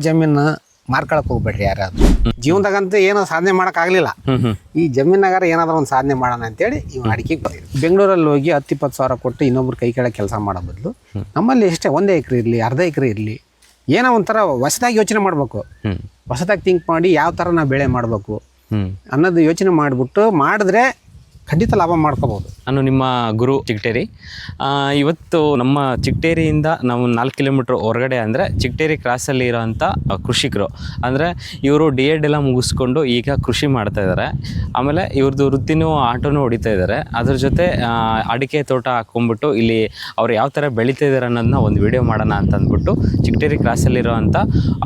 ಜಮೀನು ಮಾರ್ಕೊಳಕ್ ಹೋಗ್ಬೇಡ್ರಿ ಯಾರಾದ್ರು. ಜೀವನದಾಗಂತೂ ಏನೋ ಸಾಧನೆ ಮಾಡಕ್ ಆಗ್ಲಿಲ್ಲ. ಈ ಜಮೀನಾಗಾರ ಏನಾದ್ರು ಒಂದು ಸಾಧನೆ ಮಾಡೋಣ ಅಂತೇಳಿ ಇವ್ ಅಡಿಕೆಗೆ ಬಂದಿದ್ವಿ. ಬೆಂಗಳೂರಲ್ಲಿ ಹೋಗಿ 10-20 ಸಾವಿರ ಕೊಟ್ಟು ಇನ್ನೊಬ್ರು ಕೈ ಕೆಳಗೆ ಕೆಲಸ ಮಾಡೋ ಬದಲು ನಮ್ಮಲ್ಲಿ ಎಷ್ಟೇ 1 ಎಕರೆ ಇರಲಿ, ಅರ್ಧ ಎಕರೆ ಇರಲಿ, ಏನೋ ಒಂಥರ ಹೊಸದಾಗಿ ಯೋಚನೆ ಮಾಡ್ಬೇಕು. ಹೊಸದಾಗಿ ಥಿಂಕ್ ಮಾಡಿ ಯಾವ ಥರ ನಾವು ಬೆಳೆ ಮಾಡಬೇಕು ಅನ್ನೋದು ಯೋಚನೆ ಮಾಡಿಬಿಟ್ಟು ಮಾಡಿದ್ರೆ ಖಂಡಿತ ಲಾಭ ಮಾಡ್ಕೋಬಹುದು. ನಾನು ನಿಮ್ಮ ಗುರು ಚಿಗಟೇರಿ. ಇವತ್ತು ನಮ್ಮ ಚಿಗಟೇರಿಯಿಂದ ನಾವು 4 ಕಿಲೋಮೀಟ್ರ್ ಹೊರಗಡೆ ಅಂದರೆ ಚಿಗಟೇರಿ ಕ್ರಾಸಲ್ಲಿ ಇರೋವಂಥ ಕೃಷಿಕರು. ಅಂದರೆ ಇವರು D.Ed ಎಲ್ಲ ಮುಗಿಸ್ಕೊಂಡು ಈಗ ಕೃಷಿ ಮಾಡ್ತಾ ಇದ್ದಾರೆ. ಆಮೇಲೆ ಇವ್ರದ್ದು ವೃತ್ತಿನೂ ಆಟೋನೂ ಹೊಡಿತಾ ಇದ್ದಾರೆ. ಅದ್ರ ಜೊತೆ ಅಡಿಕೆ ತೋಟ ಹಾಕ್ಕೊಂಡ್ಬಿಟ್ಟು ಇಲ್ಲಿ ಅವ್ರು ಯಾವ ಥರ ಬೆಳೀತಾ ಇದ್ದಾರೆ ಅನ್ನೋದನ್ನ ಒಂದು ವಿಡಿಯೋ ಮಾಡೋಣ ಅಂತ ಅಂದ್ಬಿಟ್ಟು ಚಿಗಟೇರಿ ಕ್ರಾಸಲ್ಲಿರೋವಂಥ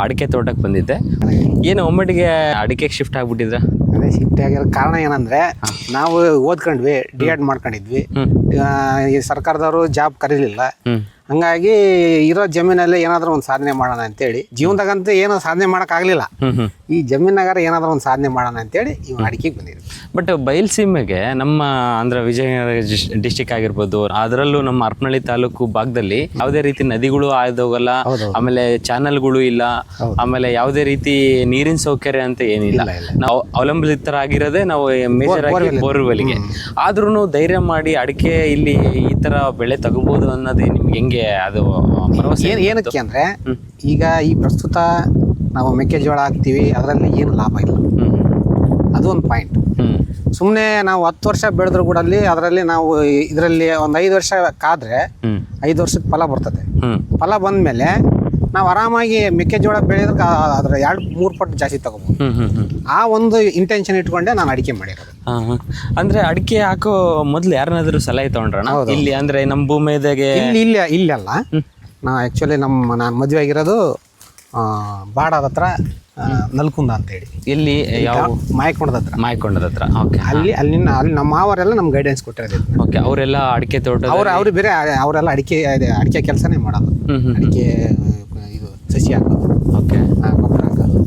ಅಡಿಕೆ ತೋಟಕ್ಕೆ ಬಂದಿದ್ದೆ. ಏನು ಒಮ್ಮಡಿಗೆ ಅಡಿಕೆಗೆ ಶಿಫ್ಟ್ ಆಗಿಬಿಟ್ಟಿದ್ರೆ? ಅದೇ ಶಿಫ್ಟ್ ಆಗಿರೋ ಕಾರಣ ಏನಂದ್ರೆ, ನಾವು ಓದ್ಕೊಂಡ್ವಿ, D.Ed ಮಾಡ್ಕೊಂಡಿದ್ವಿ, ಈ ಸರ್ಕಾರದವರು ಜಾಬ್ ಕರೀಲಿಲ್ಲ. ಹಂಗಾಗಿ ಇರೋ ಜಮೀನಲ್ಲಿ ಏನಾದರೂ ಒಂದು ಸಾಧನೆ ಮಾಡೋಣ ಅಂತೇಳಿ, ಜೀವನದಾಗಂತೂ ಏನೋ ಸಾಧನೆ ಮಾಡಕ್ ಆಗ್ಲಿಲ್ಲ. ಈ ಜಮೀನಾಗಾರ ಏನಾದರೂ ಒಂದು ಸಾಧನೆ ಮಾಡೋಣ ಅಂತೇಳಿ ಇವ್ ಅಡಿಕೆಗೆ ಬಂದಿದ್ವಿ. ಬಟ್ ಬಯಲುಸೀಮೆಗೆ ನಮ್ಮ ಅಂದ್ರೆ ವಿಜಯನಗರ ಡಿಸ್ಟಿಕ್ ಆಗಿರ್ಬೋದು, ಅದರಲ್ಲೂ ನಮ್ಮ ಹರಪನಹಳ್ಳಿ ತಾಲೂಕು ಭಾಗದಲ್ಲಿ ಯಾವುದೇ ರೀತಿ ನದಿಗಳು ಹಾಯ್ದೋಗಲ್ಲ, ಆಮೇಲೆ ಚಾನಲ್ಗಳು ಇಲ್ಲ, ಆಮೇಲೆ ಯಾವುದೇ ರೀತಿ ನೀರಿನ ಸೌಕರ್ಯ ಅಂತ ಏನಿಲ್ಲ. ನಾವು ಅವಲಂಬಿತರಾಗಿರೋದೇ ನಾವು ಮೇಜರ್ ಆಗಿ ಬೋರ್ವೆಲ್ಗೆ. ಆದ್ರೂ ಧೈರ್ಯ ಮಾಡಿ ಅಡಿಕೆ ಇಲ್ಲಿ ಈ ತರ ಬೆಳೆ ತಗೋಬಹುದು ಅನ್ನೋದೇ ನಿಮ್ಗೆ ಹೆಂಗೆ ಅದು ಭರವಸೆ? ಏನಕ್ಕೆ ಅಂದ್ರೆ, ಈಗ ಈ ಪ್ರಸ್ತುತ ನಾವು ಮೆಕ್ಕೆಜೋಳ ಹಾಕ್ತಿವಿ, ಅದರಲ್ಲಿ ಏನು ಲಾಭ ಇಲ್ಲ. ಅದು ಒಂದು ಪಾಯಿಂಟ್. ಸುಮ್ಮನೆ ನಾವು 10 ವರ್ಷ ಬೆಳೆದ್ರು ಕೂಡ ಅದರಲ್ಲಿ ನಾವು ಇದರಲ್ಲಿ ಒಂದು 5 ವರ್ಷ ಕಾದ್ರೆ 5 ವರ್ಷದ ಫಲ ಬರ್ತದೆ. ಫಲ ಬಂದ್ಮೇಲೆ ನಾವು ಆರಾಮಾಗಿ ಮೆಕ್ಕೆಜೋಳ ಬೆಳೆದ್ರೆ ಅದ್ರ 2-3 ಪಟ್ಟು ಜಾಸ್ತಿ ತಗೋಬಹುದು. ಆ ಒಂದು ಇಂಟೆನ್ಷನ್ ಇಟ್ಕೊಂಡೆ ನಾನು ಅಡಿಕೆ ಮಾಡಿರೋದು. ಅಂದ್ರೆ ಅಡಿಕೆ ಹಾಕೋ ಮೊದ್ಲು ಯಾರನ್ನಾದ್ರೂ ಸಲಹೆ ತಗೊಂಡ್ರಣ ಇಲ್ಲಿ? ಅಂದ್ರೆ ನಮ್ಮ ಭೂಮಿದಾಗೆ ಇಲ್ಲಿ ಅಲ್ಲ, ನಾ ಆಕ್ಚುಲಿ ನಾನು ಮದುವೆ ಆಗಿರೋದು ಬಾಡದ ಹತ್ರ, ನಲ್ಕುಂದ ಅಂತ ಹೇಳಿ. ಎಲ್ಲಿ? ಯಾವ? ಮಾಯಕೊಂಡದ ಹತ್ರ. ಮಾಯಕೊಂಡದ ಹತ್ರ. ಓಕೆ. ಅಲ್ಲಿ ನಮ್ಮ ಮಾವರೆಲ್ಲ ನಮ್ಗೆ ಗೈಡೆನ್ಸ್ ಕೊಟ್ಟಿರೋದು. ಓಕೆ. ಅವರೆಲ್ಲ ಅಡಿಕೆ ತೋಟ ಅವ್ರು ಬೇರೆ, ಅವರೆಲ್ಲ ಅಡಿಕೆ ಕೆಲಸನೇ ಮಾಡೋದು. ಅಡಿಕೆ ಇದು ಸಸಿ ಹಾಕೋದು, ಓಕೆ, ಗೊಬ್ಬರ ಹಾಕೋದು,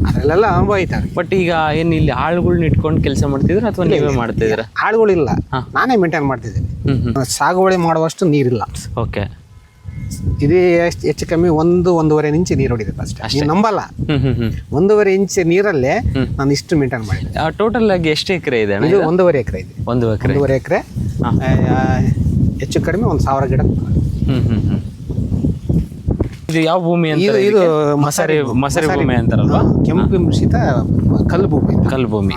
ಅದರಲ್ಲೆಲ್ಲ ಅನುಭವ ಐತೆ. ಬಟ್ ಈಗ ಏನು ಇಲ್ಲಿ ಆಳುಗಳ್ನ ಇಟ್ಕೊಂಡು ಕೆಲಸ ಮಾಡ್ತಿದ್ರು ಅಥವಾ ನೀವೇ ಮಾಡ್ತಿದ್ದೀರಾ? ಆಳುಗಳಿಲ್ಲ, ನಾನೇ ಮೇಂಟೈನ್ ಮಾಡ್ತಿದ್ದೀನಿ. ಸಾಗುವಳಿ ಮಾಡುವಷ್ಟು ನೀರಿಲ್ಲ. ಓಕೆ. ಇದು ಹೆಚ್ಚು ಕಮ್ಮಿ 1-1.5 ಇಂಚ್ ನೀರು ಹೊಡಿತೈತೆ ಅಷ್ಟೇ. ನೀವು ನಂಬಲ್ಲ, 1.5 ಇಂಚ್ ನೀರಲ್ಲೇ ನಾನು ಇಷ್ಟು ಮೇಂಟೈನ್ ಮಾಡಿದ್ದೆ. ಟೋಟಲ್ ಆಗಿ ಎಷ್ಟು ಎಕರೆ ಇದೆ? ಇದು 1.5 ಎಕರೆ ಇದೆ. 1.5 ಎಕರೆ, ಹೆಚ್ಚು ಕಡಿಮೆ 1,000 ಗಿಡ. ಇದು ಯಾವ ಭೂಮಿ ಅಂತ? ಇದು ಮಸಾರಿ ಭೂಮಿ ಅಂತಾರಲ್ವಾ? ಕೆಂಪು ಮಿಶ್ರಿತ ಕಲ್ಲು ಭೂಮಿ. ಕಲ್ಲು ಭೂಮಿ.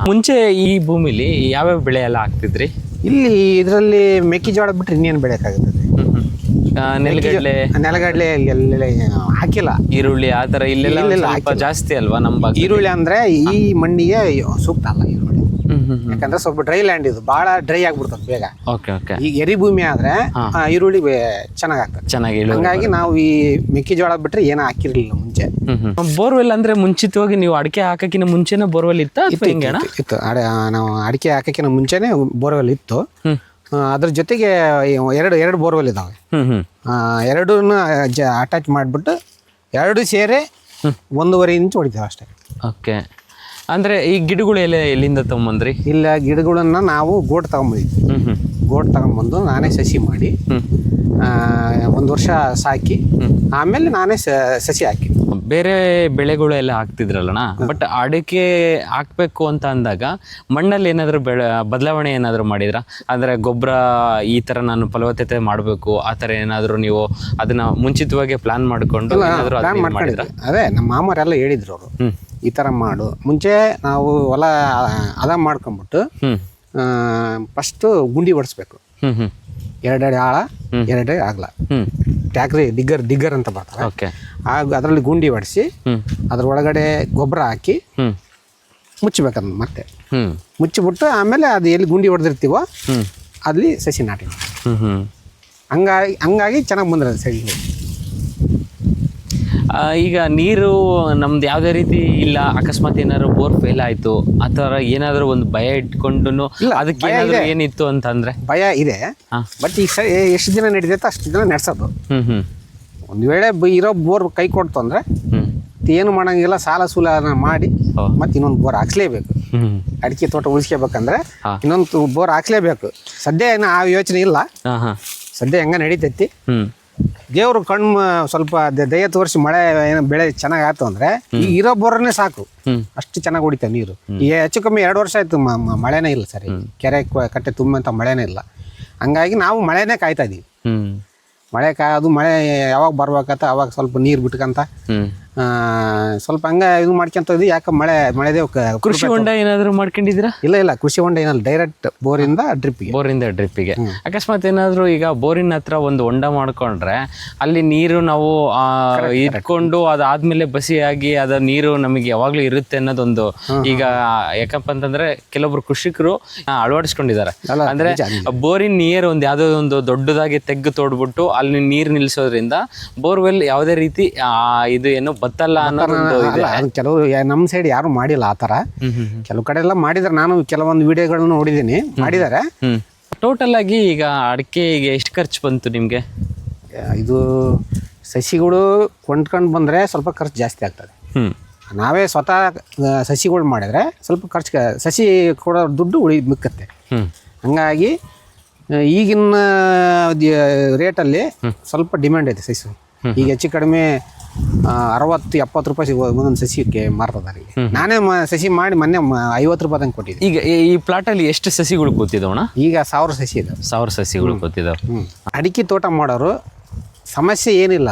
ಮುಂಚೆ ಈ ಭೂಮಿಲಿ ಯಾವ್ಯಾವ ಬೆಳೆ ಎಲ್ಲ ಹಾಕ್ತಿದ್ರಿ? ಇಲ್ಲಿ ಇದರಲ್ಲಿ ಮೆಕ್ಕೆಜೋಳ ಬಿಟ್ರೆ ಇನ್ನೇನು ಬೆಳೆಯಕ್ಕಾಗುತ್ತದೆ? ನೆಲಗಡಲೆ ಎಲ್ಲ ಹಾಕಿಲ್ಲ. ಈರುಳ್ಳಿ ಆ ತರ ಇಲ್ಲೆಲ್ಲ ಜಾಸ್ತಿ ಅಲ್ವಾ ನಮ್ಮ? ಈರುಳ್ಳಿ ಅಂದ್ರೆ ಈ ಮಣ್ಣಿಗೆ ಸೂಕ್ತ ಅಲ್ಲ ಈರುಳ್ಳಿ. ಯಾಕಂದ್ರೆ ಸ್ವಲ್ಪ ಡ್ರೈ ಲ್ಯಾಂಡ್, ಇದು ಬಹಳ ಡ್ರೈ ಆಗ್ಬಿಡ್ತದೆ ಬೇಗ. Okay okay. ಈಗ ಎರಿ ಭೂಮಿ ಆದ್ರೆ ಈರುಳ್ಳಿ ಚೆನ್ನಾಗಾಗ್ತದೆ. ಚೆನ್ನಾಗಿ. ಹಂಗಾಗಿ ನಾವು ಈ ಮೆಕ್ಕೆಜೋಳ ಬಿಟ್ರೆ ಏನೋ ಹಾಕಿರ್ಲಿಲ್ಲ ಮುಂಚೆ. ಬೋರ್ವೆಲ್ ಅಂದ್ರೆ ಮುಂಚಿತವಾಗಿ ನೀವು ಅಡಿಕೆ ಹಾಕಕ್ಕಿಂತ ಮುಂಚೆನೆ ಬೋರ್ವೆಲ್ ಇತ್ತು? ಇತ್ತು. ನಾವು ಅಡಿಕೆ ಹಾಕಕ್ಕಿಂತ ಮುಂಚೆನೆ ಬೋರ್ವೆಲ್ ಇತ್ತು. ಅದ್ರ ಜೊತೆಗೆ ಎರಡು ಬೋರ್ವೆಲ್ ಇದಾವೆ. ಎರಡನ್ನ ಅಟ್ಯಾಚ್ ಮಾಡಿಬಿಟ್ಟು 2 ಸೇರಿ 1.5 ಇಂಚ್ ಹೊಡಿತೇವೆ ಅಷ್ಟೇ. ಓಕೆ. ಅಂದರೆ ಈ ಗಿಡಗಳು ಎಲ್ಲಿಂದ ತಗೊಂಬಂದ್ರಿ? ಇಲ್ಲ, ಗಿಡಗಳನ್ನ ನಾವು ಗೋಟ್ ತಗೊಂಬಂದಿದ್ವಿ. ಗೋಟ್ ತಗೊಂಬಂದು ನಾನೇ ಸಸಿ ಮಾಡಿ 1 ವರ್ಷ ಸಾಕಿ, ಆಮೇಲೆ ನಾನೇ ಸಸಿ ಹಾಕಿ. ಬೇರೆ ಬೆಳೆಗಳು ಎಲ್ಲ ಹಾಕ್ತಿದ್ರಲ್ಲಣ್ಣ, ಬಟ್ ಅಡಿಕೆ ಹಾಕ್ಬೇಕು ಅಂತ ಅಂದಾಗ ಮಣ್ಣಲ್ಲಿ ಏನಾದರೂ ಬದಲಾವಣೆ ಏನಾದರೂ ಮಾಡಿದ್ರ? ಅಂದರೆ ಗೊಬ್ಬರ ಈ ಥರ ನಾನು ಫಲವತ್ತತೆ ಮಾಡಬೇಕು ಆ ಥರ ಏನಾದರೂ ನೀವು ಅದನ್ನ ಮುಂಚಿತವಾಗಿ ಪ್ಲಾನ್ ಮಾಡಿಕೊಂಡು ಮಾಡಿದ್ರ? ಅದೇ ನಮ್ಮ ಮಾಮರೆಲ್ಲ ಹೇಳಿದ್ರು ಅವರು, ಈ ಥರ ಮಾಡು. ಮುಂಚೆ ನಾವು ಹೊಲ ಅದ ಮಾಡ್ಕೊಂಬಿಟ್ಟು ಫಸ್ಟು ಗುಂಡಿ ಹೊಡಿಸ್ಬೇಕು. 2 ಅಡಿ ಆಳ, 2 ಅಡಿ ಆಗಲ್ಲ. ಟ್ಯಾಕ್ರಿ ಡಿಗ್ಗರ್ ಅಂತ ಬರ್ತಾರೆ. ಓಕೆ. ಅದರಲ್ಲಿ ಗುಂಡಿ ಹೊಡಿಸಿ ಅದ್ರ ಒಳಗಡೆ ಗೊಬ್ಬರ ಹಾಕಿ ಮುಚ್ಚಬೇಕಂತ ಮತ್ತೆ ಮುಚ್ಚಿಬಿಟ್ಟು ಆಮೇಲೆ ಅದು ಎಲ್ಲಿ ಗುಂಡಿ ಹೊಡೆದಿರ್ತೀವೋ ಅಲ್ಲಿ ಸಸಿ ನಾಟಿ. ಹಂಗಾಗಿ ಚೆನ್ನಾಗಿ ಬಂದ್ರೆ ಸಸಿ. ಈಗ ನೀರು ನಮ್ದು ಯಾವುದೇ ರೀತಿ ಇಲ್ಲ, ಅಕಸ್ಮಾತ್ ಏನಾದ್ರು ಬೋರ್ ಫೇಲ್ ಆಯ್ತು ಆ ಥರ ಏನಾದರೂ ಒಂದು ಭಯ ಇಟ್ಕೊಂಡು ಅದಕ್ಕೆ ಏನಿತ್ತು ಅಂತಂದ್ರೆ? ಭಯ ಇದೆ, ಬಟ್ ಈಗ ಎಷ್ಟು ದಿನ ನಡೀತೈತೆ ಅಷ್ಟು ದಿನ ನಡೆಸೋದು. ಒಂದು ವೇಳೆ ಇರೋ ಬೋರ್ ಕೈ ಕೊಡ್ತು ಅಂದ್ರೆ ಏನು ಮಾಡಂಗಿಲ್ಲ, ಸಾಲ ಸೂಲ ಮಾಡಿ ಮತ್ತೆ ಇನ್ನೊಂದು ಬೋರ್ ಹಾಕ್ಸ್ಲೇಬೇಕು. ಅಡಿಕೆ ತೋಟ ಉಳಿಸ್ಕೋಬೇಕಂದ್ರೆ ಇನ್ನೊಂದು ಬೋರ್ ಹಾಕ್ಸ್ಲೇಬೇಕು. ಸದ್ಯ ಏನು ಆ ಯೋಚನೆ ಇಲ್ಲ, ಸದ್ಯ ಹೆಂಗ ನಡೀತೈತಿ. ದೇವ್ರು ಕಣ್ಣು ಸ್ವಲ್ಪ ದಯ ತೋರಿಸಿ ಮಳೆ ಏನೋ ಬೆಳೆ ಚೆನ್ನಾಗಿ ಆಯ್ತು ಅಂದ್ರೆ ಈಗ ಇರೋ ಬೋರನ್ನೇ ಸಾಕು, ಅಷ್ಟು ಚೆನ್ನಾಗಿ ಹೊಡಿತಾವೆ ನೀರು. ಈಗ ಹೆಚ್ಚು ಕಮ್ಮಿ 2 ವರ್ಷ ಆಯ್ತು ಮಳೆನೇ ಇಲ್ಲ ಸರಿ, ಕೆರೆ ಕಟ್ಟೆ ತುಂಬಂತ ಮಳೆನೇ ಇಲ್ಲ. ಹಂಗಾಗಿ ನಾವು ಮಳೆನೇ ಕಾಯ್ತಾ ಇದೀವಿ. ಅದು ಮಳೆ ಯಾವಾಗ ಬರ್ಬೇಕತ್ತ ಅವಾಗ ಸ್ವಲ್ಪ ನೀರು ಬಿಟ್ಕಂತ ಸ್ವಲ್ಪ ಹಂಗ ಇದು ಮಾಡ್ಕೊಂತ ಇದ್ವಿ. ಯಾಕೆ ಮಳೆದೇ ಕೃಷಿ ಹೊಂಡ ಏನಾದ್ರು ಮಾಡ್ಕೊಂಡಿದ್ದೀರಾ? ಇಲ್ಲ ಕೃಷಿ ಹೊಂಡ ಏನಲ್ಲ, ಡೈರೆಕ್ಟ್ ಬೋರಿಂದ ಡ್ರಿಪ್ಪಿಗೆ. ಅಕಸ್ಮಾತ್ ಏನಾದ್ರು ಈಗ ಬೋರಿನ ಹತ್ರ ಒಂದು ಹೊಂಡ ಮಾಡ್ಕೊಂಡ್ರೆ ಅಲ್ಲಿ ನೀರು ನಾವು ಇಟ್ಕೊಂಡು ಅದಾದ್ಮೇಲೆ ಬಸಿಯಾಗಿ ಅದ ನೀರು ನಮಗೆ ಯಾವಾಗ್ಲೂ ಇರುತ್ತೆ ಅನ್ನೋದೊಂದು ಈಗ ಯಾಕಪ್ಪ ಅಂತಂದ್ರೆ ಕೆಲವೊಬ್ರು ಕೃಷಿಕರು ಅಳವಡಿಸ್ಕೊಂಡಿದ್ದಾರೆ. ಅಂದ್ರೆ ಬೋರಿನ ನೀರು ಒಂದು ಯಾವ್ದೋ ಒಂದು ದೊಡ್ಡದಾಗಿ ತೆಗ್ಗು ತೋಡ್ಬಿಟ್ಟು ಅಲ್ಲಿ ನೀರು ನಿಲ್ಸೋದ್ರಿಂದ ಬೋರ್ವೆಲ್ ಯಾವುದೇ ರೀತಿ ಇದು ಏನು ಬತ್ತಲ್ಲ ಅನ್ನೋದು ಕೆಲವರು ನಮ್ಮ ಸೈಡ್ ಯಾರು ಮಾಡಿಲ್ಲ ಆ ತರ. ಕೆಲವು ಕಡೆ ಎಲ್ಲ ಮಾಡಿದಾರೆ, ನಾನು ಕೆಲವೊಂದು ವಿಡಿಯೋಗಳನ್ನ ನೋಡಿದೀನಿ, ಮಾಡಿದ್ದಾರೆ. ಟೋಟಲ್ ಆಗಿ ಈಗ ಅಡಿಕೆಗೆ ಎಷ್ಟು ಖರ್ಚು ಬಂತು ನಿಮ್ಗೆ? ಇದು ಸಸಿಗಳು ಕೊಂಡ್ಕೊಂಡು ಬಂದ್ರೆ ಸ್ವಲ್ಪ ಖರ್ಚು ಜಾಸ್ತಿ ಆಗ್ತದೆ. ನಾವೇ ಸ್ವತಃ ಸಸಿಗಳು ಮಾಡಿದ್ರೆ ಸ್ವಲ್ಪ ಖರ್ಚು, ಸಸಿ ಕೊಡೋ ದುಡ್ಡು ಮಿಕ್ಕತ್ತೆ. ಹಂಗಾಗಿ ಈಗಿನ ರೇಟಲ್ಲಿ ಸ್ವಲ್ಪ ಡಿಮ್ಯಾಂಡ್ ಐತೆ ಸಸಿ. ಈಗ ಹೆಚ್ಚು ಕಡಿಮೆ 60-70 ರೂಪಾಯಿ ಒಂದೊಂದು ಸಸಿಗೆ ಮಾರ್ತದಾರೆ. ನಾನೇ ಸಸಿ ಮಾಡಿ ಮೊನ್ನೆ 50 ರೂಪಾಯಿ ತಂಗೆ ಕೊಟ್ಟಿದ್ದೆ. ಈಗ ಈ ಪ್ಲಾಟಲ್ಲಿ ಎಷ್ಟು ಸಸಿಗಳು ಕೂತಿದವಣ? ಈಗ 1000 ಸಸಿ ಇದೆ. 1000 ಸಸಿಗಳು ಕೂತಿದಾವೆ. ಅಡಿಕೆ ತೋಟ ಮಾಡೋರು ಸಮಸ್ಯೆ ಏನಿಲ್ಲ.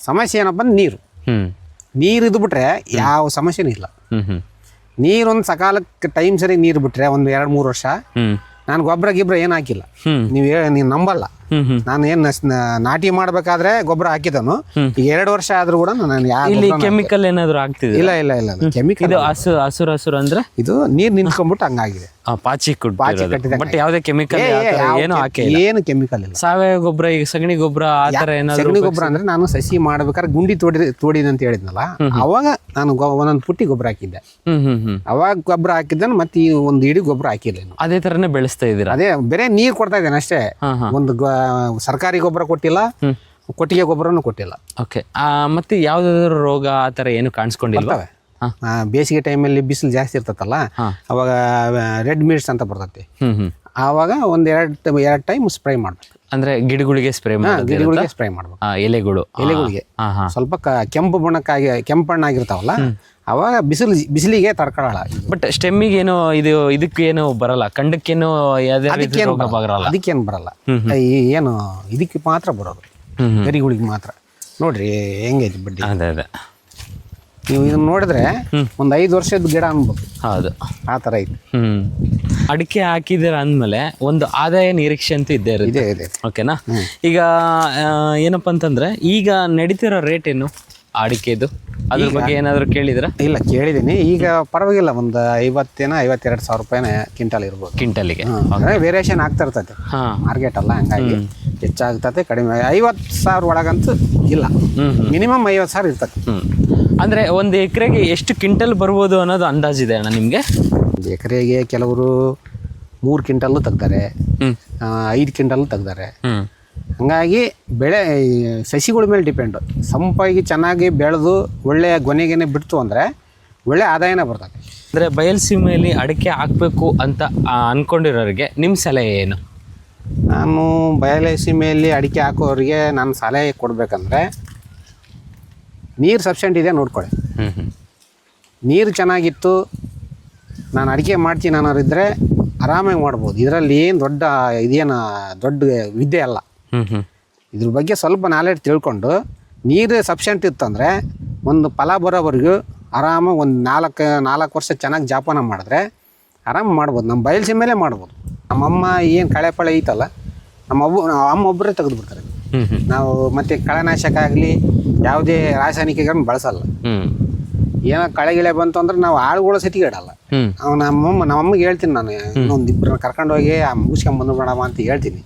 ಸಮಸ್ಯೆ ಏನಪ್ಪ ಅಂದ್ರೆ ನೀರು ಇದು ಬಿಟ್ರೆ ಯಾವ ಸಮಸ್ಯೆನೂ ಇಲ್ಲ. ನೀರೊಂದು ಸಕಾಲಕ್ಕೆ ಟೈಮ್ ಸರಿ ನೀರು ಬಿಟ್ರೆ ಒಂದು 2-3 ವರ್ಷ ನಾನು ಗೊಬ್ಬರ ಏನು ಹಾಕಿಲ್ಲ. ನೀವು ನಂಬಲ್ಲ, ನಾನು ಏನು ನಾಟಿ ಮಾಡ್ಬೇಕಾದ್ರೆ ಗೊಬ್ಬರ ಹಾಕಿದನು. ಈಗ 2 ವರ್ಷ ಆದ್ರೂ ಕೂಡ ನಾನು ಕೆಮಿಕಲ್ ಏನಾದ್ರು ಆಗ್ತಿದೆ? ಇಲ್ಲ ಕೆಮಿಕಲ್. ಹಸುರು ಅಂದ್ರೆ ಇದು ನೀರು ನಿಂತ್ಕೊಂಡ್ಬಿಟ್ಟು ಹಂಗಾಗಿದೆ. ಪಾಚಿ ಬಟ್ ಯಾವುದೇ ಕೆಮಿಕಲ್ ಏನು ಏನು ಕೆಮಿಕಲ್ ಇಲ್ಲ. ಸಾವಯವ ಗೊಬ್ಬರ, ಈಗ ಸಗಣಿ ಗೊಬ್ಬರ ಆ ತರ ಏನಾದ್ರು? ಸಗಣಿ ಗೊಬ್ಬರ ಅಂದ್ರೆ ನಾನು ಸಸಿ ಮಾಡ್ಬೇಕಾದ್ರೆ ಗುಂಡಿ ತೋಡಿದ ಅಂತ ಹೇಳಿದ್ನಲ್ಲ, ಅವಾಗ ನಾನು ಒಂದೊಂದು ಪುಟ್ಟಿ ಗೊಬ್ಬರ ಹಾಕಿದ್ದೆ. ಅವಾಗ ಗೊಬ್ಬರ ಹಾಕಿದ್ದೆ, ಮತ್ತೆ ಈ ಒಂದು ಇಡೀ ಗೊಬ್ಬರ ಹಾಕಿಲ್ಲ. ಅದೇ ತರನೇ ಬೆಳೆಸ್ತಾ ಇದ್ದೀರಾ? ಅದೇ ಬೇರೆ ನೀರು ಕೊಡ್ತಾ ಇದ್ದೇನೆ ಅಷ್ಟೇ. ಒಂದು ಸರ್ಕಾರಿ ಗೊಬ್ಬರ ಕೊಟ್ಟಿಲ್ಲ, ಕೊಟ್ಟಿಗೆ ಗೊಬ್ಬರನು ಕೊಟ್ಟಿಲ್ಲ. ಓಕೆ. ಮತ್ತೆ ಯಾವ್ದಾದ್ರು ರೋಗ ಆ ತರ ಏನು ಕಾಣಿಸ್ಕೊಂಡಿಲ್ಲ? ಬೇಸಿಗೆ ಟೈಮಲ್ಲಿ ಬಿಸಿಲು ಜಾಸ್ತಿ ಇರ್ತತಲ್ಲ, ಅವಾಗ ರೆಡ್ ಮೀಟ್ಸ್ ಅಂತ ಬರ್ತೈತಿ. ಆವಾಗ ಎರಡು ಟೈಮ್ ಸ್ಪ್ರೇ ಮಾಡ್ಬೇಕು. ಅಂದ್ರೆ ಗಿಡಗಳಿಗೆ ಸ್ಪ್ರೇ ಮಾಡ್ಬೇಕು. ಎಲೆಗಳಿಗೆ ಸ್ವಲ್ಪ ಕೆಂಪಣ್ಣಾಗಿರ್ತಾವಲ್ಲ, ಅವಾಗ ಬಿಸಿಲಿಗೆ ತಡ್ಕೊಳ್ಳಲ್ಲ. ಬಟ್ ಸ್ಟೆಮ್ಮಿಗೆ ಏನೋ ಇದಕ್ಕೇನು ಬರಲ್ಲ, ಕಂಡಕ್ಕೇನು ಅದಕ್ಕೇನು ಬರಲ್ಲ. ಏನು ಇದಕ್ಕೆ ಮಾತ್ರ ಬರೋದು, ಗರಿಗಳಿಗೆ ಮಾತ್ರ. ನೋಡ್ರಿ ಹೆಂಗೈತಿ ಬಡ್ಡಿ. ಅದೇ ನೀವು ಇದನ್ನ ನೋಡಿದ್ರೆ ಒಂದು 5 ವರ್ಷದ ಗಿಡ ಅನ್ಬೋದು. ಹೌದು, ಆ ಥರ ಐತಿ. ಅಡಿಕೆ ಹಾಕಿದ್ದೀರ ಅಂದಮೇಲೆ ಒಂದು ಆದಾಯ ನಿರೀಕ್ಷೆ ಅಂತೂ ಇದ್ದೇ ಇದೆ. ಓಕೆನಾ? ಈಗ ಏನಪ್ಪ ಅಂತಂದ್ರೆ ಈಗ ನಡೀತಿರೋ ರೇಟ್ ಏನು ಅಡಿಕೆದು, ಅದ್ರ ಬಗ್ಗೆ ಏನಾದ್ರು ಕೇಳಿದ್ರ? ಇಲ್ಲ, ಕೇಳಿದ್ದೀನಿ. ಈಗ ಪರವಾಗಿಲ್ಲ, ಒಂದು 52 ಸಾವಿರ ರೂಪಾಯಿನ ಕ್ವಿಂಟಲ್ ಇರ್ಬೋದು. ಕ್ವಿಂಟಲ್ಗೆ ವೇರಿಯೇಷನ್ ಆಗ್ತಾ ಇರ್ತೈತೆ, ಮಾರ್ಕೆಟ್ ಅಲ್ಲ, ಹಂಗಾಗಿ ಹೆಚ್ಚಾಗ್ತದೆ ಕಡಿಮೆ. 50,000 ಒಳಗಂತೂ ಇಲ್ಲ, ಮಿನಿಮಮ್ 50,000 ಇರ್ತದೆ. ಅಂದ್ರೆ ಒಂದು ಎಕರೆಗೆ ಎಷ್ಟು ಕ್ವಿಂಟಲ್ ಬರ್ಬೋದು ಅನ್ನೋದು ಅಂದಾಜಿದೆ ಅಣ್ಣ ನಿಮ್ಗೆ? ಒಂದು ಎಕರೆಗೆ ಕೆಲವರು 3 ಕ್ವಿಂಟಲ್ ತೆಗ್ದಾರೆ, 5 ಕ್ವಿಂಟಲ್ ತೆಗ್ದಾರೆ. ಹಂಗಾಗಿ ಬೆಳೆ ಸಸಿಗಳ ಮೇಲೆ ಡಿಪೆಂಡು. ಸಂಪಾಗಿ ಚೆನ್ನಾಗಿ ಬೆಳೆದು ಒಳ್ಳೆಯ ಗೊನೆಗೆನೆ ಬಿಡ್ತು ಅಂದರೆ ಒಳ್ಳೆ ಆದಾಯನೇ ಬರ್ತದೆ. ಅಂದರೆ ಬಯಲುಸೀಮೆಯಲ್ಲಿ ಅಡಿಕೆ ಹಾಕಬೇಕು ಅಂತ ಅಂದ್ಕೊಂಡಿರೋರಿಗೆ ನಿಮ್ಮ ಸಲಹೆ ಏನು? ನಾನು ಬಯಲುಸೀಮೆಯಲ್ಲಿ ಅಡಿಕೆ ಹಾಕೋರಿಗೆ ನಾನು ಸಲಹೆ ಕೊಡಬೇಕಂದ್ರೆ, ನೀರು ಸಫಿಷಿಯೆಂಟ್ ಇದೆ ನೋಡ್ಕೊಳ್ಳಿ. ನೀರು ಚೆನ್ನಾಗಿತ್ತು, ನಾನು ಅಡಿಕೆ ಮಾಡ್ತೀನಿ ಅನ್ನೋರಿದ್ದರೆ ಆರಾಮಾಗಿ ಮಾಡ್ಬೋದು. ಇದರಲ್ಲಿ ಏನು ದೊಡ್ಡ ವಿದ್ಯೆ ಅಲ್ಲ. ಇದ್ರ ಬಗ್ಗೆ ಸ್ವಲ್ಪ ನಾಲೆಡ್ಜ್ ತಿಳ್ಕೊಂಡು ನೀರು ಸಫಿಷಿಯೆಂಟ್ ಇತ್ತಂದರೆ ಒಂದು ಫಲ ಬರೋವರೆಗೂ ಆರಾಮಾಗಿ ಒಂದು 4 ವರ್ಷ ಚೆನ್ನಾಗಿ ಜಾಪಾನ ಮಾಡಿದ್ರೆ ಆರಾಮ ಮಾಡ್ಬೋದು. ನಮ್ಮ ಬಯಲುಸೀಮೆಲೇ ಮಾಡ್ಬೋದು. ನಮ್ಮಮ್ಮ ಏನು ಕಳೆ ಪಳೆ ಐತಲ್ಲ, ನಮ್ಮ ಅಮ್ಮ ಒಬ್ಬರೇ ತೆಗೆದುಬಿಡ್ತಾರೆ. ನಾವು ಮತ್ತೆ ಕಳೆನಾಶಕ ಆಗಲಿ ಯಾವುದೇ ರಾಸಾಯನಿಕಗಳನ್ನು ಬಳಸಲ್ಲ. ಏನೋ ಕಳೆಗಿಳೆ ಬಂತು ಅಂದ್ರೆ ನಾವು ಆಳುಗಳು ಸತಿಗೆ ಇಡಲ್ಲ. ನಮ್ಮಮ್ಮಗೆ ಹೇಳ್ತೀನಿ, ನಾನು ಇನ್ನೊಂದು 2 ಕರ್ಕೊಂಡೋಗಿ ಮುಗಿಸ್ಕೊಂಡ್ ಬಂದ್ಬಿಡಮ್ಮ ಅಂತ ಹೇಳ್ತೀನಿ.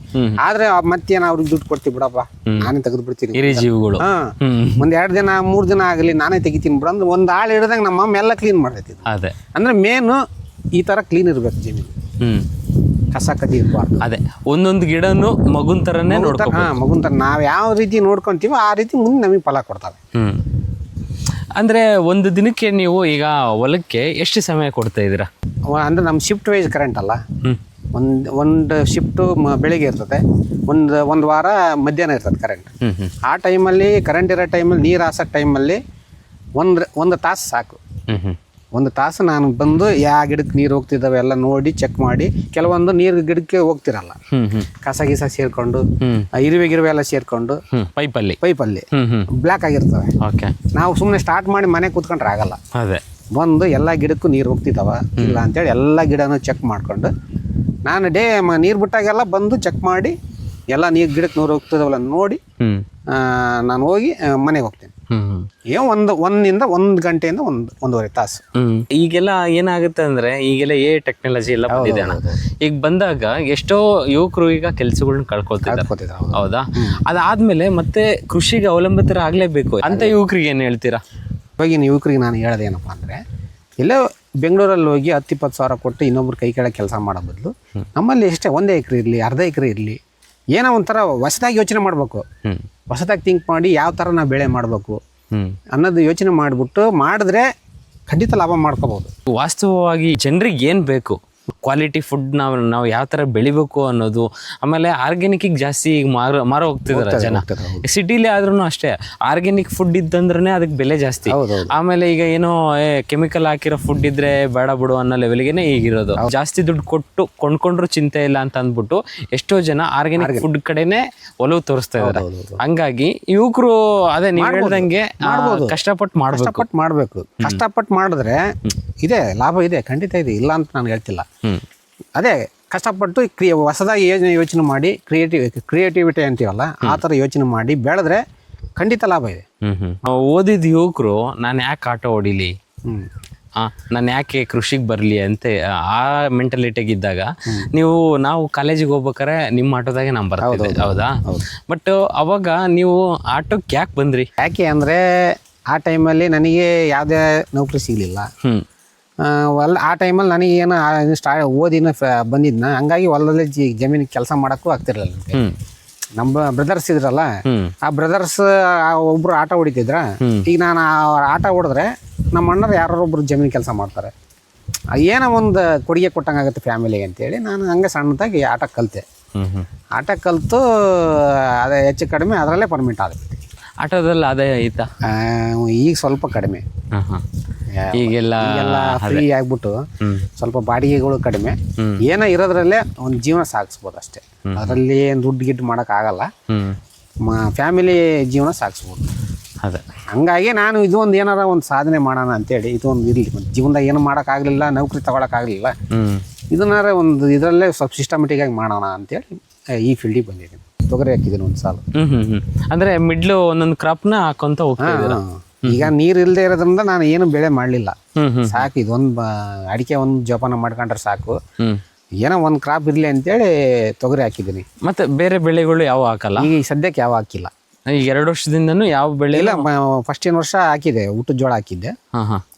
ಆದ್ರೆ ಮತ್ತೆ ಅವ್ರಿಗೆ ದುಡ್ಡು ಕೊಡ್ತೀವಿ ಬಿಡಪ್ಪ, ನಾನೇ ತೆಗೆದು ಬಿಡ್ತೀನಿ. ಒಂದ್ 2 ದಿನ 3 ದಿನ ಆಗಲಿ ನಾನೇ ತೆಗಿತೀನಿ ಬಿಡ ಅಂದ್ರೆ ಒಂದು ಆಳು ಹಿಡ್ದಂಗೆ ನಮ್ಮಮ್ಮ ಎಲ್ಲ ಕ್ಲೀನ್ ಮಾಡ್ತೈತಿ. ಅಂದ್ರೆ ಮೇನು ಈ ತರ ಕ್ಲೀನ್ ಇರ್ಬೇಕು ಜಮೀನು, ಕಸ ಕಡ್ಡಿ ಇರಬಾರ್ದು. ಅದೇ ಒಂದೊಂದು ಗಿಡನು ಮಗುನ್ ತರನೇ ಮಗುನ್ ತರ ನಾವ್ ಯಾವ ರೀತಿ ನೋಡ್ಕೊಂತೀವೋ ಆ ರೀತಿ ಮುಂದೆ ನಮಗೆ ಫಲ ಕೊಡ್ತವೆ. ಅಂದರೆ ಒಂದು ದಿನಕ್ಕೆ ನೀವು ಈಗ ಹೊಲಕ್ಕೆ ಎಷ್ಟು ಸಮಯ ಕೊಡ್ತಾ ಇದ್ದೀರಾ? ಅಂದರೆ ನಮ್ಮ ಶಿಫ್ಟ್ ವೈಸ್ ಕರೆಂಟ್ ಅಲ್ಲ, ಒಂದು ಶಿಫ್ಟು ಬೆಳಿಗ್ಗೆ ಇರ್ತದೆ, ಒಂದು ವಾರ ಮಧ್ಯಾಹ್ನ ಇರ್ತದೆ ಕರೆಂಟ್. ಆ ಟೈಮಲ್ಲಿ ಕರೆಂಟ್ ಇರೋ ಟೈಮಲ್ಲಿ ನೀರು ಹಾಸೋ ಟೈಮಲ್ಲಿ ಒಂದು ತಾಸು ಸಾಕು. ಒಂದು ತಾಸು ನಾನು ಬಂದು ಯಾವ ಗಿಡಕ್ಕೆ ನೀರು ಹೋಗ್ತಿದ್ದಾವೆ ಎಲ್ಲ ನೋಡಿ ಚೆಕ್ ಮಾಡಿ. ಕೆಲವೊಂದು ನೀರು ಗಿಡಕ್ಕೆ ಹೋಗ್ತಿರಲ್ಲ, ಕಸ ಗೀಸ ಸೇರ್ಕೊಂಡು ಇರುವೆ ಎಲ್ಲ ಸೇರ್ಕೊಂಡು ಪೈಪಲ್ಲಿ ಬ್ಲ್ಯಾಕ್ ಆಗಿರ್ತವೆ. ನಾವು ಸುಮ್ಮನೆ ಸ್ಟಾರ್ಟ್ ಮಾಡಿ ಮನೆ ಕೂತ್ಕೊಂಡ್ರೆ ಆಗಲ್ಲ. ಬಂದು ಎಲ್ಲ ಗಿಡಕ್ಕೂ ನೀರು ಹೋಗ್ತಿದ್ದಾವ ಇಲ್ಲ ಅಂತೇಳಿ ಎಲ್ಲ ಗಿಡನೂ ಚೆಕ್ ಮಾಡ್ಕೊಂಡು ನಾನು ನೀರು ಬಿಟ್ಟಾಗೆಲ್ಲ ಬಂದು ಚೆಕ್ ಮಾಡಿ ಎಲ್ಲ ಗಿಡಕ್ಕೆ ನೀರು ಹೋಗ್ತಿದ್ದಾವಲ್ಲ ನೋಡಿ ನಾನು ಹೋಗಿ ಮನೆಗೆ ಹೋಗ್ತೀನಿ. ಒಂದಿಂದ 1 ಗಂಟೆಯಿಂದ 1.5 ತಾಸು. ಈಗೆಲ್ಲ ಏನಾಗುತ್ತೆ ಅಂದ್ರೆ ಈಗೆಲ್ಲ ಟೆಕ್ನಾಲಜಿ ಎಲ್ಲ ಬಂದಿದೆ. ಈಗ ಬಂದಾಗ ಎಷ್ಟೋ ಯುವಕರು ಈಗ ಕೆಲಸಗಳನ್ನ ಕಳ್ಕೊಳ್ತಿದ್ದಾರೆ. ಹೌದಾ? ಅದಾದ್ಮೇಲೆ ಮತ್ತೆ ಕೃಷಿಗೆ ಅವಲಂಬಿತರಾಗಲೇಬೇಕು ಅಂತ ಯುವಕರಿಗೆ ಏನು ಹೇಳ್ತೀರಾ? ಇವಾಗಿನ ಯುವಕರಿಗೆ ನಾನು ಹೇಳೋದೇನಪ್ಪ ಅಂದರೆ, ಎಲ್ಲೋ ಬೆಂಗಳೂರಲ್ಲಿ ಹೋಗಿ 10-20 ಸಾವಿರ ಕೊಟ್ಟು ಇನ್ನೊಬ್ರು ಕೈ ಕೆಳಗೆ ಕೆಲಸ ಮಾಡೋ ಬದಲು ನಮ್ಮಲ್ಲಿ ಎಷ್ಟೇ 1 ಎಕರೆ ಇರಲಿ, ಅರ್ಧ ಎಕರೆ ಇರಲಿ, ಏನೋ ಒಂಥರ ಹೊಸದಾಗಿ ಯೋಚನೆ ಮಾಡಬೇಕು. ಹೊಸದಾಗಿ ಥಿಂಕ್ ಮಾಡಿ ಯಾವ ಥರ ನಾವು ಬೆಳೆ ಮಾಡಬೇಕು ಅನ್ನೋದು ಯೋಚನೆ ಮಾಡಿಬಿಟ್ಟು ಮಾಡಿದ್ರೆ ಖಂಡಿತ ಲಾಭ ಮಾಡ್ಕೋಬೋದು. ವಾಸ್ತವವಾಗಿ ಜನರಿಗೆ ಏನು ಬೇಕು, ಕ್ವಾಲಿಟಿ ಫುಡ್ ನಾವು ಯಾವ ಥರ ಬೆಳಿಬೇಕು ಅನ್ನೋದು. ಆಮೇಲೆ ಆರ್ಗ್ಯಾನಿಕ್ಕಿಗೆ ಜಾಸ್ತಿ ಈಗ ಮಾರೋ ಹೋಗ್ತಿದ್ದಾರೆ ಜನ. ಸಿಟಿಲಿ ಆದ್ರೂ ಅಷ್ಟೇ, ಆರ್ಗ್ಯಾನಿಕ್ ಫುಡ್ ಇದ್ದಂದ್ರೆ ಅದಕ್ಕೆ ಬೆಲೆ ಜಾಸ್ತಿ. ಆಮೇಲೆ ಈಗ ಏನೋ ಕೆಮಿಕಲ್ ಹಾಕಿರೋ ಫುಡ್ ಇದ್ರೆ ಬೇಡ ಬಿಡು ಅನ್ನೋ ಲೆವೆಲ್ಗೆ ಈಗಿರೋದು. ಜಾಸ್ತಿ ದುಡ್ಡು ಕೊಟ್ಟು ಕೊಂಡ್ಕೊಂಡ್ರು ಚಿಂತೆ ಇಲ್ಲ ಅಂತ ಅಂದ್ಬಿಟ್ಟು ಎಷ್ಟೋ ಜನ ಆರ್ಗ್ಯಾನಿಕ್ ಫುಡ್ ಕಡೆನೆ ಒಲವು ತೋರಿಸ್ತಾ ಇದ್ದಾರೆ. ಹಂಗಾಗಿ ಯುವಕರು ಅದೇ ನೀವು ಹೇಳ್ದಂಗೆ ಕಷ್ಟಪಟ್ಟು ಮಾಡಬೇಕು. ಕಷ್ಟಪಟ್ಟು ಮಾಡಿದ್ರೆ ಇದೆ ಲಾಭ ಇದೆ, ಖಂಡಿತ ಇದೆ, ಇಲ್ಲ ಅಂತ ನಾನು ಹೇಳ್ತಿಲ್ಲ. ಅದೇ ಕಷ್ಟಪಟ್ಟು ಹೊಸದಾಗಿ ಯೋಚನೆ ಮಾಡಿ ಕ್ರಿಯೇಟಿವಿಟಿ ಅಂತೀವಲ್ಲ ಆ ಥರ ಯೋಚನೆ ಮಾಡಿ ಬೆಳೆದ್ರೆ ಖಂಡಿತ ಲಾಭ ಇದೆ. ಓದಿದ ಯುವಕರು ನಾನು ಯಾಕೆ ಆಟೋ ಹೊಡಿಲಿ, ನಾನು ಯಾಕೆ ಕೃಷಿಗೆ ಬರಲಿ ಅಂತ ಆ ಮೆಂಟಾಲಿಟಿಗಿದ್ದಾಗ ನಾವು ಕಾಲೇಜಿಗೆ ಹೋಗ್ಬೇಕಾರೆ ನಿಮ್ಮ ಆಟೋದಾಗೆ ನಾನು ಬರ್ತಿದ್ದೆ. ಹೌದಾ? ಬಟ್ ಅವಾಗ ನೀವು ಆಟೋಕ್ಕೆ ಯಾಕೆ ಬಂದ್ರಿ? ಯಾಕೆ ಅಂದರೆ ಆ ಟೈಮಲ್ಲಿ ನನಗೆ ಯಾವುದೇ ನೌಕರಿ ಸಿಗಲಿಲ್ಲ. ಆ ಟೈಮಲ್ಲಿ ನನಗೇನು ಓದಿನ ಬಂದಿದ್ನ, ಹಂಗಾಗಿ ಹೊಲದಲ್ಲಿ ಜಮೀನಿಗೆ ಕೆಲಸ ಮಾಡೋಕ್ಕೂ ಆಗ್ತಿರಲಿಲ್ಲ. ನಮ್ಮ ಬ್ರದರ್ಸ್ ಇದ್ರಲ್ಲ, ಆ ಬ್ರದರ್ಸ್ ಒಬ್ರು ಆಟ ಹೊಡಿತಿದ್ರ. ಈಗ ನಾನು ಆಟ ಹೊಡೆದ್ರೆ ನಮ್ಮ ಅಣ್ಣರು ಯಾರೊಬ್ರು ಜಮೀನು ಕೆಲಸ ಮಾಡ್ತಾರೆ, ಏನೋ ಒಂದು ಕೊಡುಗೆ ಕೊಟ್ಟಂಗಾಗುತ್ತೆ ಫ್ಯಾಮಿಲಿಗೆ ಅಂತೇಳಿ ನಾನು ಹಂಗೆ ಸಣ್ಣದಾಗಿ ಆಟ ಕಲಿತೆ. ಆಟ ಕಲಿತು ಅದೇ ಹೆಚ್ಚು ಕಡಿಮೆ ಅದರಲ್ಲೇ ಪರ್ಮಿಟ್ ಆಗುತ್ತೆ. ಆಟೋದಲ್ಲಿ ಆದಾಯ ಐತಾ? ಈಗ ಸ್ವಲ್ಪ ಕಡಿಮೆ. ಈಗೆಲ್ಲ ಫ್ರೀ ಆಗ್ಬಿಟ್ಟು ಸ್ವಲ್ಪ ಬಾಡಿಗೆಗಳು ಕಡಿಮೆ, ಏನೋ ಇರೋದ್ರಲ್ಲೇ ಒಂದು ಜೀವನ ಸಾಗಿಸ್ಬೋದು ಅಷ್ಟೇ. ಅದರಲ್ಲಿ ಏನು ದುಡ್ಡು ಗಿಡ್ಡು ಮಾಡೋಕೆ ಆಗಲ್ಲ, ಫ್ಯಾಮಿಲಿ ಜೀವನ ಸಾಗಿಸ್ಬೋದು. ಅದೇ ಹಂಗಾಗಿ ನಾನು ಇದೊಂದು ಏನಾರ ಒಂದು ಸಾಧನೆ ಮಾಡೋಣ ಅಂತೇಳಿ ಇದೊಂದು ಇರಲಿ. ಜೀವನದಾಗ ಏನು ಮಾಡೋಕ್ಕಾಗಲಿಲ್ಲ, ನೌಕರಿ ತಗೊಳಕ್ಕಾಗಲಿಲ್ಲ, ಇದನ್ನಾರ ಒಂದು ಇದರಲ್ಲೇ ಸ್ವಲ್ಪ ಸಿಸ್ಟಮೆಟಿಕ್ ಆಗಿ ಮಾಡೋಣ ಅಂತೇಳಿ ಈ ಫೀಲ್ಡಿಗೆ ಬಂದಿದ್ದೀನಿ. ತೊಗರಿ ಹಾಕಿದ್ದೀನಿ ಒಂದು ಸಾಲು. ಅಂದರೆ ಮಿಡ್ಲು ಒಂದೊಂದು ಕ್ರಾಪ್ನ ಹಾಕೊಂತ ಹೋಗ್ತಾ. ಈಗ ನೀರು ಇಲ್ಲದೆ ಇರೋದ್ರಿಂದ ನಾನು ಏನು ಬೆಳೆ ಮಾಡಲಿಲ್ಲ. ಸಾಕು, ಇದೊಂದು ಅಡಿಕೆ ಒಂದು ಜೋಪಾನ ಮಾಡ್ಕೊಂಡ್ರೆ ಸಾಕು, ಏನೋ ಒಂದು ಕ್ರಾಪ್ ಇರಲಿ ಅಂತೇಳಿ ತೊಗರಿ ಹಾಕಿದ್ದೀನಿ. ಮತ್ತೆ ಬೇರೆ ಬೆಳೆಗಳು ಯಾವ ಹಾಕಲ್ಲ? ಈಗ ಸದ್ಯಕ್ಕೆ ಯಾವ ಹಾಕಿಲ್ಲ. ಈಗ 2 ವರ್ಷದಿಂದನೂ ಯಾವ ಬೆಳೆ ಇಲ್ಲ. ಫಸ್ಟಿನ ವರ್ಷ ಹಾಕಿದೆ, ಊಟದ ಜೋಳ ಹಾಕಿದ್ದೆ.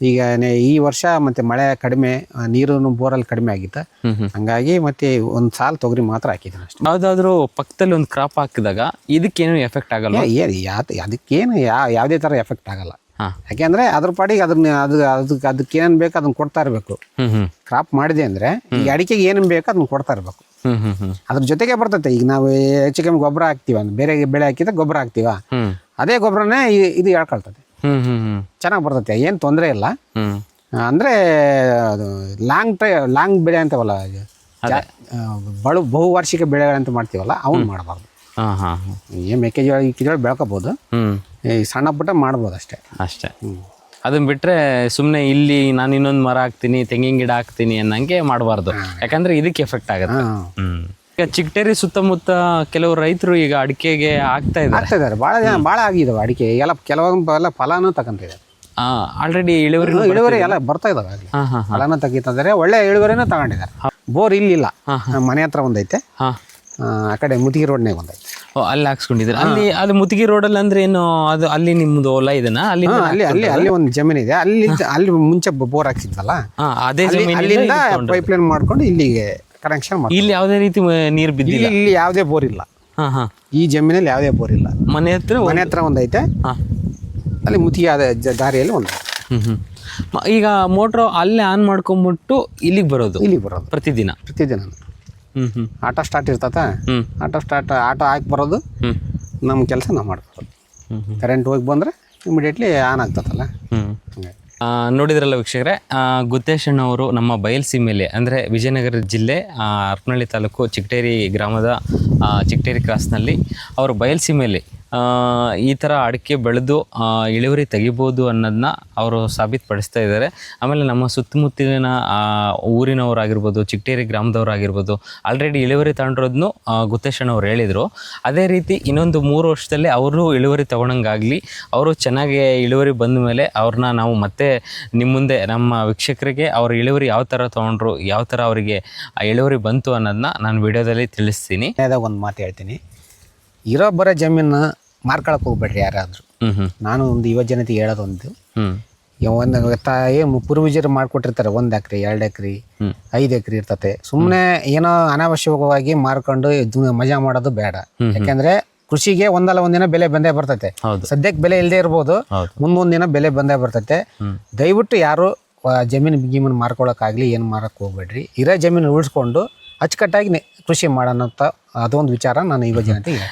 ಈಗ ಈ ವರ್ಷ ಮತ್ತೆ ಮಳೆ ಕಡಿಮೆ, ನೀರು ಬೋರಲ್ಲಿ ಕಡಿಮೆ ಆಗಿತ್ತು, ಹಂಗಾಗಿ ಮತ್ತೆ ಒಂದು ಸಾಲು ತೊಗರಿ ಮಾತ್ರ ಹಾಕಿದ್ದೀನಿ ಅಷ್ಟೇ. ಯಾವುದಾದ್ರೂ ಪಕ್ಕದಲ್ಲಿ ಒಂದು ಕ್ರಾಪ್ ಹಾಕಿದಾಗ ಇದಕ್ಕೇನು ಎಫೆಕ್ಟ್ ಆಗಲ್ಲ? ಅದಕ್ಕೇನು ಯಾವುದೇ ಥರ ಎಫೆಕ್ಟ್ ಆಗಲ್ಲ. ಯಾಕೆಂದ್ರೆ ಅದ್ರ ಪಾಡಿಗೆ ಅದಕ್ಕೆ ಏನೇನು ಬೇಕು ಅದನ್ನ ಕೊಡ್ತಾ ಇರಬೇಕು. ಕ್ರಾಪ್ ಮಾಡಿದೆ ಅಂದ್ರೆ ಈಗ ಅಡಿಕೆಗೆ ಏನೇನು ಬೇಕು ಅದನ್ನ ಕೊಡ್ತಾ ಇರಬೇಕು. ಅದ್ರ ಜೊತೆಗೆ ಬರ್ತೈತೆ. ಈಗ ನಾವು ಹೆಚ್ಚು ಕಮ್ಮಿ ಗೊಬ್ಬರ ಹಾಕ್ತಿವ, ಬೇರೆ ಬೆಳೆ ಹಾಕಿದ್ರೆ ಗೊಬ್ಬರ ಹಾಕ್ತಿವ, ಅದೇ ಗೊಬ್ಬರನೇ ಇದು ಹೇಳ್ಕೊಳ್ತದೆ, ಚೆನ್ನಾಗಿ ಬರ್ತೈತೆ, ಏನು ತೊಂದರೆ ಇಲ್ಲ. ಅಂದ್ರೆ ಲಾಂಗ್ ಬೆಳೆ ಅಂತವಲ್ಲ, ಬಹುವಾರ್ಷಿಕ ಬೆಳೆಗಳಂತ ಮಾಡ್ತೀವಲ್ಲ ಅವನ್ನ ಮಾಡಬಾರ್ದು. ಏನು ಮೆಕ್ಕೆಜೋಳ ಬೆಳ್ಕೋಬಹುದು, ಸಣ್ಣ ಪುಟ್ಟ ಮಾಡ್ಬೋದು ಅಷ್ಟೇ. ಅದನ್ನ ಬಿಟ್ರೆ ಸುಮ್ಮನೆ ಇಲ್ಲಿ ನಾನು ಇನ್ನೊಂದು ಮರ ಹಾಕ್ತೀನಿ, ತೆಂಗಿನ ಗಿಡ ಹಾಕ್ತೀನಿ ಅನ್ನಂಗೆ ಮಾಡಬಾರ್ದು, ಯಾಕಂದ್ರೆ ಇದಕ್ಕೆ ಎಫೆಕ್ಟ್ ಆಗುತ್ತೆ. ಈಗ ಚಿಗಟೇರಿ ಸುತ್ತಮುತ್ತ ಕೆಲವು ರೈತರು ಈಗ ಅಡಿಕೆಗೆ ಆಗ್ತಾ ಇದ್ದಾರೆ. ಭಾಳ ಆಗಿದಾವೆ ಅಡಿಕೆ ಎಲ್ಲ. ಕೆಲವೊಂದು ಫಲಾನು ತಗೊಂತಿದ್ದಾರೆ ಆಲ್ರೆಡಿ. ಇಳುವರಿ ಎಲ್ಲ ಬರ್ತಾ ಇದಾವೆ, ಫಲಾನು ತೆಗಿತಿದ್ದಾರೆ, ಒಳ್ಳೆ ಇಳುವರಿನೂ ತಗೊಂಡಿದ್ದಾರೆ. ಬೋರ್ ಇಲ್ಲಿಲ್ಲ, ಮನೆ ಹತ್ರ ಒಂದೈತೆ, ಆ ಕಡೆ ಮುತಿಗಿ ರೋಡ್ನಾಗ ಒಂದೈತೆ, ಅಲ್ಲಿ ಹಾಕ್ಸ್ಕೊಂಡಿದ್ದಾರೆ. ಅಲ್ಲಿ ಅದು ಮುತಿಗಿ ರೋಡಲ್ಲಿ ಅಂದ್ರೆ ಏನು, ಅದು ಅಲ್ಲಿ ನಿಮ್ದು ಹೊಲ ಇದನ್ನ? ಅಲ್ಲಿ ಒಂದು ಜಮೀನ್ ಇದೆ, ಅಲ್ಲಿ ಮುಂಚೆ ಬೋರ್ ಹಾಕ್ಸಿದ್ವಲ್ಲ, ಅದೇ ಅಲ್ಲಿಂದ ಪೈಪ್ ಲೈನ್ ಮಾಡ್ಕೊಂಡು ಇಲ್ಲಿಗೆ ಕನೆಕ್ಷನ್ ಮಾಡಿ. ಇಲ್ಲಿ ಯಾವುದೇ ರೀತಿ ನೀರು ಬಿದ್ದಿಲ್ಲ, ಇಲ್ಲಿ ಯಾವುದೇ ಬೋರ್ ಇಲ್ಲ. ಈ ಜಮೀನಲ್ಲಿ ಯಾವುದೇ ಬೋರ್ ಇಲ್ಲ. ಮನೆ ಹತ್ರ ಒಂದೈತೆ, ಅಲ್ಲಿ ಮುತಿಗಿ ದಾರಿಯಲ್ಲಿ ಒಂದು. ಈಗ ಮೋಟ್ರು ಅಲ್ಲೇ ಆನ್ ಮಾಡ್ಕೊಂಡ್ಬಿಟ್ಟು ಇಲ್ಲಿಗೆ ಬರೋದು ಪ್ರತಿದಿನ. ಹ್ಞೂ ಹ್ಞೂ ಆಟೋ ಸ್ಟಾರ್ಟ್ ಇರ್ತತ, ಹ್ಞೂ ಆಟೋ ಹಾಕಿ ಬರೋದು, ಹ್ಞೂ ನಮ್ಮ ಕೆಲಸ ನಾವು ಮಾಡ್ಕೊಡೋದು. ಹ್ಞೂ ಹ್ಞೂ ಕರೆಂಟ್ ಹೋಗಿ ಬಂದರೆ ಇಮಿಡಿಯೇಟ್ಲಿ ಆನ್ ಆಗ್ತದಲ್ಲ. ಹ್ಞೂ ಹಂಗಾಗಿ ನೋಡಿದ್ರಲ್ಲ ವೀಕ್ಷಕರೇ, ಗುತ್ತೇಶಣ್ಣವರು ನಮ್ಮ ಬಯಲುಸೀಮೆಯಲ್ಲಿ ಅಂದರೆ ವಿಜಯನಗರ ಜಿಲ್ಲೆ ಹರಪನಹಳ್ಳಿ ತಾಲೂಕು ಚಿಗಟೇರಿ ಗ್ರಾಮದ ಚಿಗಟೇರಿ ಕ್ರಾಸ್ನಲ್ಲಿ ಅವರು ಬಯಲುಸೀಮೆಯಲ್ಲಿ ಈ ಥರ ಅಡಿಕೆ ಬೆಳೆದು ಇಳುವರಿ ತೆಗಿಬೋದು ಅನ್ನೋದನ್ನ ಅವರು ಸಾಬೀತುಪಡಿಸ್ತಾ ಇದ್ದಾರೆ. ಆಮೇಲೆ ನಮ್ಮ ಸುತ್ತಮುತ್ತಲಿನ ಊರಿನವರಾಗಿರ್ಬೋದು, ಚಿಗಟೇರಿ ಗ್ರಾಮದವರಾಗಿರ್ಬೋದು ಆಲ್ರೆಡಿ ಇಳುವರಿ ತಗೊಂಡಿರೋದನ್ನು ಗುತ್ತೇಶಣ್ಣವ್ರು ಹೇಳಿದರು. ಅದೇ ರೀತಿ ಇನ್ನೊಂದು 3 ವರ್ಷದಲ್ಲಿ ಅವರು ಇಳುವರಿ ತೊಗೊಳಂಗಾಗಲಿ, ಅವರು ಚೆನ್ನಾಗಿ ಇಳುವರಿ ಬಂದ ಮೇಲೆ ಅವ್ರನ್ನ ನಾವು ಮತ್ತೆ ನಿಮ್ಮ ಮುಂದೆ ನಮ್ಮ ವೀಕ್ಷಕರಿಗೆ ಅವ್ರ ಇಳುವರಿ ಯಾವ ಥರ ತೊಗೊಂಡ್ರು, ಯಾವ ಥರ ಅವರಿಗೆ ಆ ಇಳುವರಿ ಬಂತು ಅನ್ನೋದನ್ನ ನಾನು ವಿಡಿಯೋದಲ್ಲಿ ತಿಳಿಸ್ತೀನಿ. ಒಂದು ಮಾತು ಹೇಳ್ತೀನಿ, ಇರೋ ಬರೋ ಜಮೀನು ಮಾರ್ಕೊಳಕ್ಕೆ ಹೋಗ್ಬೇಡ್ರಿ ಯಾರಾದರೂ. ನಾನು ಒಂದು ಯುವ ಜನತೆಗೆ ಹೇಳೋದೊಂದು, ಒಂದು ಪೂರ್ವಜರು ಮಾಡ್ಕೊಟ್ಟಿರ್ತಾರೆ 1 ಎಕರೆ 2 ಎಕರೆ 5 ಎಕರೆ ಇರ್ತತೆ. ಸುಮ್ಮನೆ ಏನೋ ಅನಾವಶ್ಯಕವಾಗಿ ಮಾರ್ಕೊಂಡು ಮಜಾ ಮಾಡೋದು ಬೇಡ. ಯಾಕೆಂದ್ರೆ ಕೃಷಿಗೆ ಒಂದಲ್ಲ ಒಂದಿನ ಬೆಲೆ ಬಂದೇ ಬರ್ತೈತೆ. ಸದ್ಯಕ್ಕೆ ಬೆಲೆ ಇಲ್ಲದೆ ಇರ್ಬೋದು, ಮುಂದೊಂದಿನ ಬೆಲೆ ಬಂದೇ ಬರ್ತೈತೆ. ದಯವಿಟ್ಟು ಯಾರು ಜಮೀನು ಮಾರ್ಕೊಳಕ್ಕಾಗ್ಲಿ ಏನು ಮಾರಕ್ಕೆ ಹೋಗ್ಬೇಡ್ರಿ. ಇರೋ ಜಮೀನು ಉಳಿಸ್ಕೊಂಡು ಅಚ್ಚುಕಟ್ಟಾಗಿ ಕೃಷಿ ಮಾಡೋಣ ಅಂತ ಅದೊಂದು ವಿಚಾರ ನಾನು ಯುವ ಜನತೆಗೆ